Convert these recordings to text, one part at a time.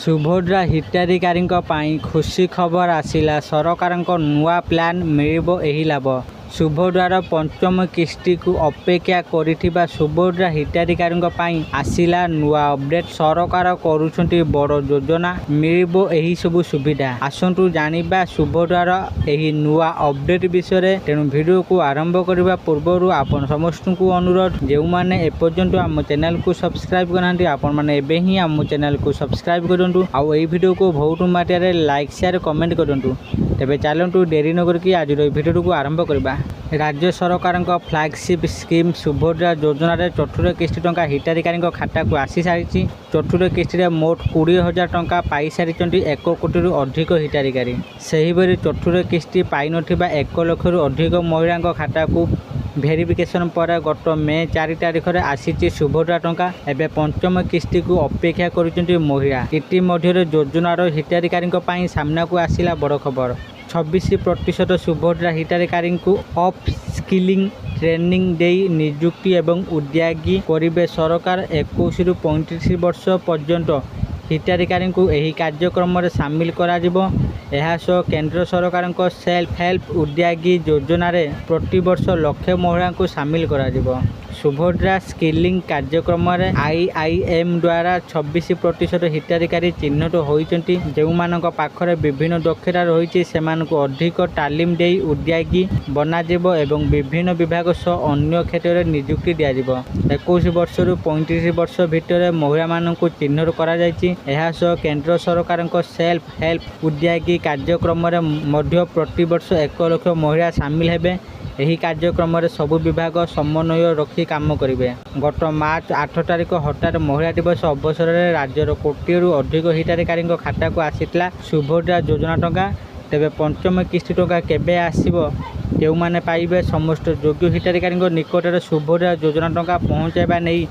ସୁଭଦ୍ରା ହିତାଧିକାରୀଙ୍କ ପାଇଁ ଖୁସି ଖବର ଆସିଲା। ସରକାରଙ୍କ ନୂଆ ପ୍ଲାନ୍, ମିଳିବ ଏହି ଲାଭ। ସୁଭଦ୍ରାର ପଞ୍ଚମ କିସ୍ତିକୁ ଅପେକ୍ଷା କରିଥିବା ସୁଭଦ୍ରା ହିତାଧିକାରୀଙ୍କ ପାଇଁ ଆସିଲା ନୂଆ ଅପଡେଟ୍। ସରକାର କରୁଛନ୍ତି ବଡ଼ ଯୋଜନା, ମିଳିବ ଏହି ସବୁ ସୁବିଧା। ଆସନ୍ତୁ ଜାଣିବା ସୁଭଦ୍ରାର ଏହି ନୂଆ ଅପଡେଟ୍ ବିଷୟରେ। ତେଣୁ ଭିଡ଼ିଓକୁ ଆରମ୍ଭ କରିବା ପୂର୍ବରୁ ଆପଣ ସମସ୍ତଙ୍କୁ ଅନୁରୋଧ, ଯେଉଁମାନେ ଏପର୍ଯ୍ୟନ୍ତ ଆମ ଚ୍ୟାନେଲକୁ ସବସ୍କ୍ରାଇବ୍ କରିନାହାନ୍ତି, ଆପଣମାନେ ଏବେ ହିଁ ଆମ ଚ୍ୟାନେଲକୁ ସବସ୍କ୍ରାଇବ୍ କରନ୍ତୁ। ଆଉ ଏହି ଭିଡ଼ିଓକୁ ବହୁତ ମାତ୍ରାରେ ଲାଇକ୍, ସେୟାର, କମେଣ୍ଟ କରନ୍ତୁ। ତେବେ ଚାଲନ୍ତୁ ଡେରି ନ କରିକି ଆଜିର ଏହି ଭିଡ଼ିଓକୁ ଆରମ୍ଭ କରିବା। ରାଜ୍ୟ ସରକାରଙ୍କ ଫ୍ଲାଗସିପ୍ ସ୍କିମ୍ ସୁଭଦ୍ରା ଯୋଜନାରେ ଚତୁର୍ଥ କିସ୍ତି ଟଙ୍କା ହିତାଧିକାରୀଙ୍କ ଖାତାକୁ ଆସିସାରିଛି। ଚତୁର୍ଥ କିସ୍ତିରେ ମୋଟ 20,000 ଟଙ୍କା ପାଇସାରିଛନ୍ତି 1 କୋଟିରୁ ଅଧିକ ହିତାଧିକାରୀ। ସେହିପରି ଚତୁର୍ଥ କିସ୍ତି ପାଇନଥିବା 1 ଲକ୍ଷରୁ ଅଧିକ ମହିଳାଙ୍କ ଖାତାକୁ ଭେରିଫିକେସନ୍ ପରେ ଗତ ମେ 4 ତାରିଖରେ ଆସିଛି ସୁଭଦ୍ରା ଟଙ୍କା। ଏବେ ପଞ୍ଚମ କିସ୍ତିକୁ ଅପେକ୍ଷା କରିଛନ୍ତି ମହିଳା। ଇତିମଧ୍ୟରେ ଯୋଜନାର ହିତାଧିକାରୀଙ୍କ ପାଇଁ ସାମ୍ନାକୁ ଆସିଲା ବଡ଼ ଖବର। 26% ସୁଭଦ୍ରା ହିତାଧିକାରୀଙ୍କୁ ଅପ୍ ସ୍କିଲିଂ ଟ୍ରେନିଂ ଦେଇ ନିଯୁକ୍ତି ଏବଂ ଉଦ୍ୟୋଗୀ କରିବେ ସରକାର। 21ରୁ 35 ବର୍ଷ ପର୍ଯ୍ୟନ୍ତ ହିତାଧିକାରୀଙ୍କୁ ଏହି କାର୍ଯ୍ୟକ୍ରମରେ ସାମିଲ କରାଯିବ। ଏହାସହ କେନ୍ଦ୍ର ସରକାରଙ୍କ ସେଲ୍ଫ ହେଲ୍ପ ଉଦ୍ୟୋଗୀ ଯୋଜନାରେ ପ୍ରତିବର୍ଷ ଲକ୍ଷେ ମହିଳାଙ୍କୁ ସାମିଲ କରାଯିବ। ସୁଭଦ୍ରା ସ୍କିଲିଂ କାର୍ଯ୍ୟକ୍ରମରେ IIM ଦ୍ୱାରା 26% ହିତାଧିକାରୀ ଚିହ୍ନଟ ହୋଇଛନ୍ତି। ଯେଉଁମାନଙ୍କ ପାଖରେ ବିଭିନ୍ନ ଦକ୍ଷତା ରହିଛି ସେମାନଙ୍କୁ ଅଧିକ ତାଲିମ ଦେଇ ଉଦ୍ୟୋଗୀ ବନାଯିବ ଏବଂ ବିଭିନ୍ନ ବିଭାଗ ସହ ଅନ୍ୟ କ୍ଷେତ୍ରରେ ନିଯୁକ୍ତି ଦିଆଯିବ। 21 ବର୍ଷରୁ 35 ବର୍ଷ ଭିତରେ ମହିଳାମାନଙ୍କୁ ଚିହ୍ନଟ କରାଯାଇଛି। ଏହାସହ କେନ୍ଦ୍ର ସରକାରଙ୍କ ସେଲ୍ଫ ହେଲ୍ପ ଉଦ୍ୟୋଗୀ କାର୍ଯ୍ୟକ୍ରମରେ ମଧ୍ୟ ପ୍ରତିବର୍ଷ 1 ଲକ୍ଷ ମହିଳା ସାମିଲ ହେବେ। ଏହି କାର୍ଯ୍ୟକ୍ରମରେ ସବୁ ବିଭାଗ ସମନ୍ୱୟ ରଖି କାମ କରିବେ। ଗତ ମାର୍ଚ୍ଚ 8 ତାରିଖ ହଠାତ୍ ମହିଳା ଦିବସ ଅବସରରେ ରାଜ୍ୟର କୋଟିଏରୁ ଅଧିକ ହିତାଧିକାରୀଙ୍କ ଖାତାକୁ ଆସିଥିଲା ସୁଭଦ୍ରା ଯୋଜନା ଟଙ୍କା। ତେବେ ପଞ୍ଚମ କିସ୍ତି ଟଙ୍କା କେବେ ଆସିବ, କେଉଁମାନେ ପାଇବେ? ସମସ୍ତ ଯୋଗ୍ୟ ହିତାଧିକାରୀଙ୍କ ନିକଟରେ ସୁଭଦ୍ରା ଯୋଜନା ଟଙ୍କା ପହଞ୍ଚାଇବା ନେଇ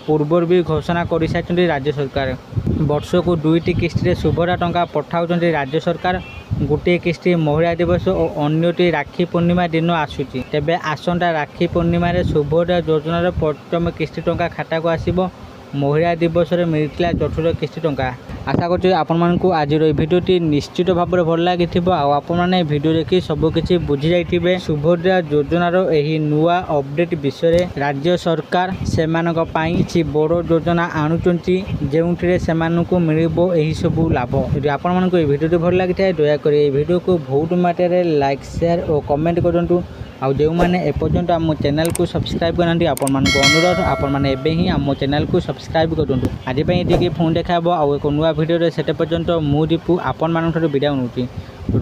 ପୂର୍ବରୁ ବି ଘୋଷଣା କରିସାରିଛନ୍ତି ରାଜ୍ୟ ସରକାର। ବର୍ଷକୁ 2ଟି କିସ୍ତିରେ ସୁଭଦ୍ରା ଟଙ୍କା ପଠାଉଛନ୍ତି ରାଜ୍ୟ ସରକାର। ଗୋଟିଏ କିସ୍ତି ମହିଳା ଦିବସ ଓ ଅନ୍ୟଟି ରାକ୍ଷୀ ପୂର୍ଣ୍ଣିମା ଦିନ ଆସୁଛି। ତେବେ ଆସନ୍ତା ରାକ୍ଷୀ ପୂର୍ଣ୍ଣିମାରେ ସୁଭଦ୍ରା ଯୋଜନାର ପଞ୍ଚମ କିସ୍ତି ଟଙ୍କା ଖାତାକୁ ଆସିବ। ମହିଳା ଦିବସରେ ମିଳିଥିଲା ଚତୁର୍ଥ କିସ୍ତି ଟଙ୍କା। ଆଶା କରୁଛି ଆପଣମାନଙ୍କୁ ଆଜିର ଏହି ଭିଡ଼ିଓଟି ନିଶ୍ଚିତ ଭାବରେ ଭଲ ଲାଗିଥିବ। ଆଉ ଆପଣମାନେ ଭିଡ଼ିଓ ଦେଖି ସବୁକିଛି ବୁଝିଯାଇଥିବେ ସୁଭଦ୍ରା ଯୋଜନାର ଏହି ନୂଆ ଅପଡେଟ୍ ବିଷୟରେ। ରାଜ୍ୟ ସରକାର ସେମାନଙ୍କ ପାଇଁ କିଛି ବଡ଼ ଯୋଜନା ଆଣୁଛନ୍ତି, ଯେଉଁଥିରେ ସେମାନଙ୍କୁ ମିଳିବ ଏହିସବୁ ଲାଭ। ଯଦି ଆପଣମାନଙ୍କୁ ଏହି ଭିଡ଼ିଓଟି ଭଲ ଲାଗିଥାଏ, ଦୟାକରି ଏହି ଭିଡ଼ିଓକୁ ବହୁତ ମାତ୍ରାରେ ଲାଇକ୍, ସେୟାର ଓ କମେଣ୍ଟ କରନ୍ତୁ। ଆଉ ଯେଉଁମାନେ ଏପର୍ଯ୍ୟନ୍ତ ଆମ ଚ୍ୟାନେଲକୁ ସବସ୍କ୍ରାଇବ୍ କରିନାହାନ୍ତି, ଆପଣମାନଙ୍କୁ ଅନୁରୋଧ, ଆପଣମାନେ ଏବେ ହିଁ ଆମ ଚ୍ୟାନେଲକୁ ସବସ୍କ୍ରାଇବ୍ କରନ୍ତୁ। ଆଜି ପାଇଁ ଏତିକି, ପୁଣି ଦେଖା ହେବ ଆଉ ଏକ ନୂଆ ଭିଡ଼ିଓରେ। ସେତେ ପର୍ଯ୍ୟନ୍ତ ମୁଁ ଦୀପୁ ଆପଣମାନଙ୍କଠାରୁ ବିଦାୟ ନେଉଛି।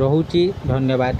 ରହୁଛି, ଧନ୍ୟବାଦ।